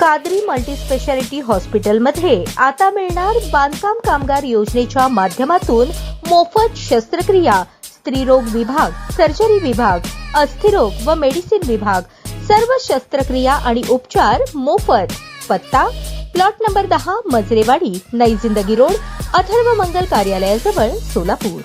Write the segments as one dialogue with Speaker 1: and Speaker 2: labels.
Speaker 1: Qadri multispeciality हॉस्पिटलमध्ये आता मिळणार बांधकाम कामगार योजनेच्या माध्यमातून मोफत शस्त्रक्रिया, स्त्रीरोग विभाग, सर्जरी विभाग, अस्थिरोग व मेडिसिन विभाग, सर्व शस्त्रक्रिया आणि उपचार मोफत। पत्ता प्लॉट नंबर 10, मजरेवाडी, नई जिंदगी रोड, अथर्व मंगल कार्यालयाजवळ, सोलापूर।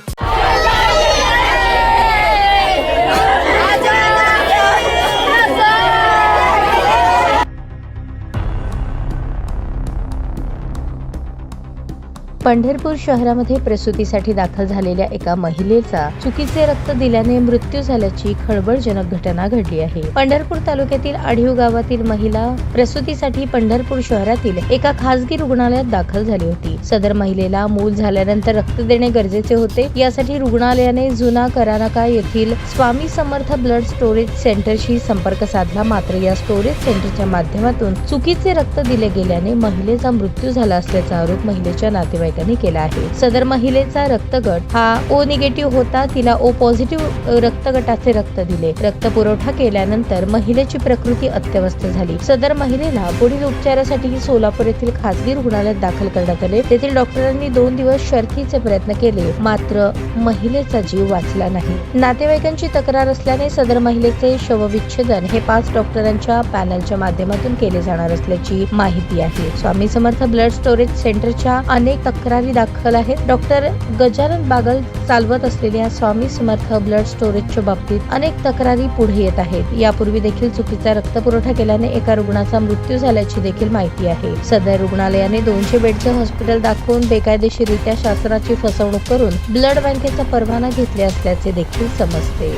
Speaker 1: पंढरपूर शहरामध्ये प्रसूतीसाठी दाखल झालेल्या एका महिलेचा चुकीचे रक्त दिल्याने मृत्यू झाल्याची खळबळजनक घटना घडली आहे। पंढरपूर तालुक्यातील आढीव गावातील महिला प्रसूतीसाठी पंढरपूर शहरातील एका खासगी रुग्णालयात दाखल झाली होती। सदर महिलेला मूल झाल्यानंतर रक्त देणे गरजेचे होते। यासाठी रुग्णालयाने जुना करानाका येथील स्वामी समर्थ ब्लड स्टोरेज सेंटरशी संपर्क साधला, मात्र या स्टोरेज सेंटरच्या माध्यमातून चुकीचे रक्त दिले गेल्याने महिलेचा मृत्यू झाला असल्याचा आरोप महिलेच्या नातेवाईकांनी केला आहे। सदर महिलेचा रक्तगट हा ओ निगेटिव्ह होता। तिला ओ पॉझिटिव्ह रक्तगटाचे रक्त दिले। रक्त पुरवठा केल्यानंतर महिलेची प्रकृती अत्यवस्थ झाली। सदर महिलेला पुढील उपचारासाठी सोलापूर येथील खासगी रुग्णालयात दाखल करण्यात आले। तेथील डॉक्टरांनी 2 दिवस शर्थीचे प्रयत्न केले, मात्र महिलेचा जीव वाचला नाही। नातेवाईकांची तक्रार असल्याने सदर महिलेचे शवविच्छेदन हे 5 डॉक्टरांच्या पॅनलच्या माध्यमातून केले जाणार असल्याची माहिती आहे। स्वामी समर्थ ब्लड स्टोरेज सेंटरच्या अनेक तक्रारी दाखल आहेत। डॉक्टर गजानन बागल चालवत असलेल्या स्वामी समर्थ ब्लड स्टोरेजच्या बाबतीत अनेक तक्रारी पुढे येत आहेत। यापूर्वी देखील चुकीचा रक्त पुरवठा केल्याने एका रुग्णाचा मृत्यू झाल्याची देखील माहिती आहे। सदर रुग्णालयाने 200 बेडचे हॉस्पिटल दाखवून बेकायदेशीररित्या शासनाची फसवणूक करून ब्लड बँकेचा परवाना घेतला असल्याचे देखील समजते।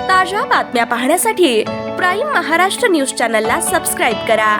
Speaker 2: ताज्या बातम्या पाहण्यासाठी प्राईम महाराष्ट्र न्यूज चॅनलला सबस्क्राईब करा।